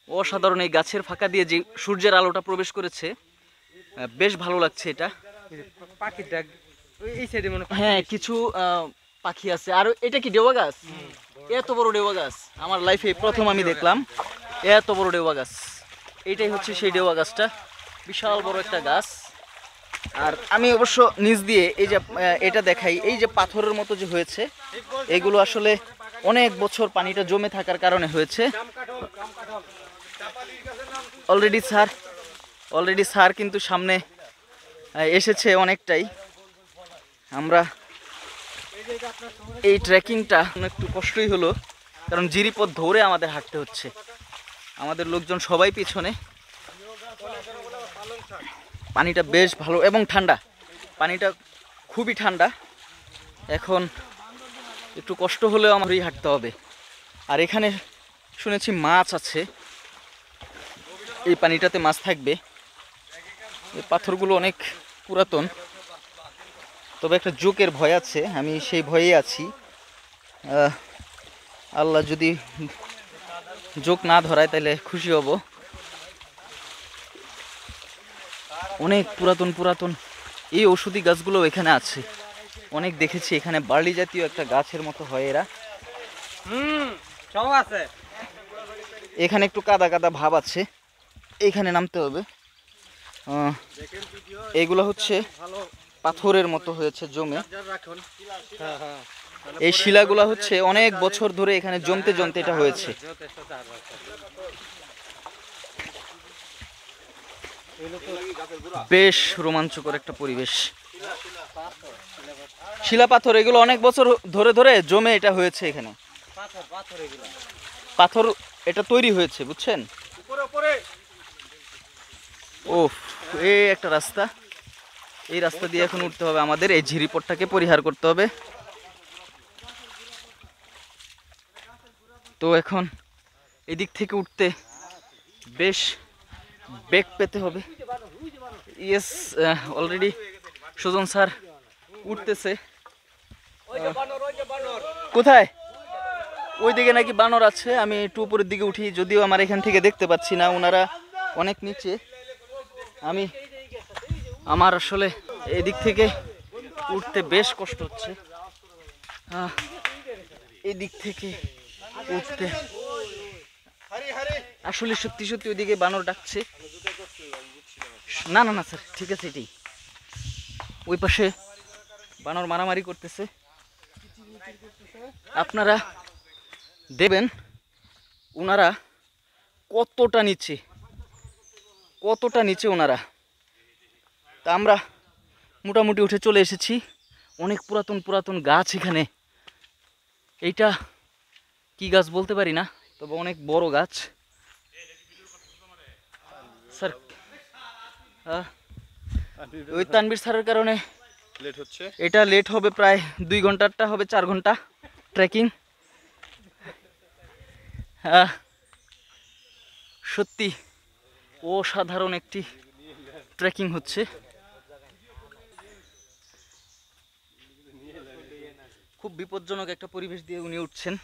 অসাধারণ। এই গাছের ফাঁকা দিয়ে যে সূর্যের আলোটা প্রবেশ করেছে, বেশ ভালো লাগছে এটা। পাখির ডাক এই সাইডে মনে হয়। হ্যাঁ, কিছু পাখি আছে। আর এটা কি ডেওয়া গাছ? এত বড় ডেওয়া গাছ আমার লাইফে প্রথম আমি দেখলাম। এত বড় ডেওয়া গাছ, এইটাই হচ্ছে সেই ডেওয়া গাছটা। বিশাল বড় একটা গাছ। আর আমি অবশ্য নিচ দিয়ে এই যে এটা দেখাই, এই যে পাথরের মতো যে হয়েছে, এগুলো আসলে অনেক বছর পানিটা জমে থাকার কারণে হয়েছে। অলরেডি স্যার কিন্তু সামনে এসেছে অনেকটাই। আমরা এই ট্রেকিংটা একটু কষ্টই হলো, কারণ জিরিপথ ধরে আমাদের হাঁটতে হচ্ছে। আমাদের লোকজন সবাই পিছনে। পানিটা বেশ ভালো এবং ঠান্ডা, পানিটা খুবই ঠান্ডা। এখন একটু কষ্ট হলেও আমারই হাঁটতে হবে। আর এখানে শুনেছি মাছ আছে, এই পানিটাতে মাছ থাকবে। এই পাথরগুলো অনেক পুরাতন, তবে একটা জোকের ভয় আছে, আমি সেই ভয়ে আছি। আল্লাহ যদি জোক না ধরায় তাহলে খুশি হব। অনেক পুরাতন এই ঔষধি গাছগুলো এখানে আছে, অনেক দেখেছি। এখানে বার্লি জাতীয় একটা গাছের মতো হয় এরা। সব আছে। এখানে একটু কাদা কাদা ভাব আছে, এখানে নামতে হবে। এগুলো হচ্ছে পাথরের মতো হয়েছে জমে। এই শিলাগুলা হচ্ছে অনেক বছর ধরে এখানে জমতে জমতে এটা হয়েছে। বেশ রোমাঞ্চকর একটা পরিবেশ। শিলা পাথর এগুলো অনেক বছর ধরে ধরে জমে এটা হয়েছে এখানে। পাথর এটা তৈরি হয়েছে, বুঝছেন? ও, এই একটা রাস্তা, এই রাস্তা দিয়ে এখন উঠতে হবে আমাদের। এই ঝিরিপথটাকে পরিহার করতে হবে। তো এখন এদিক থেকে উঠতে বেশ বেগ পেতে হবে। ইয়েস, অলরেডি সুজন স্যার উঠতেছে। কোথায়? ওইদিকে নাকি বানর আছে। আমি একটু উপরের দিকে উঠি, যদিও আমার এখান থেকে দেখতে পাচ্ছি না, ওনারা অনেক নিচে। আমার আসলে এদিক থেকে উঠতে বেশ কষ্ট হচ্ছে। এদিক থেকে উঠতে আসলে সত্যি সত্যি ওইদিকে বানর ডাকছে। না না না স্যার, ঠিক আছে, এটাই। ওই পাশে বানর মারামারি করতেছে। আপনারা দেবেন ওনারা কতটা নিচে ওনারা। তা আমরা মোটামুটি উঠে চলে এসেছি। অনেক পুরাতন গাছ এখানে। এইটা কি গাছ বলতে পারি না, তবে অনেক বড় গাছ। স্যার, ওই তানবীর স্যারের কারণে লেট হচ্ছে। এটা লেট হবে, প্রায় 2 ঘন্টারটা হবে 4 ঘন্টা ট্রেকিং। সত্যি অসাধারণ একটি ট্রেকিং হচ্ছে। খুব বিপজ্জনক একটা পরিবেশ দিয়ে উনি উঠছেন।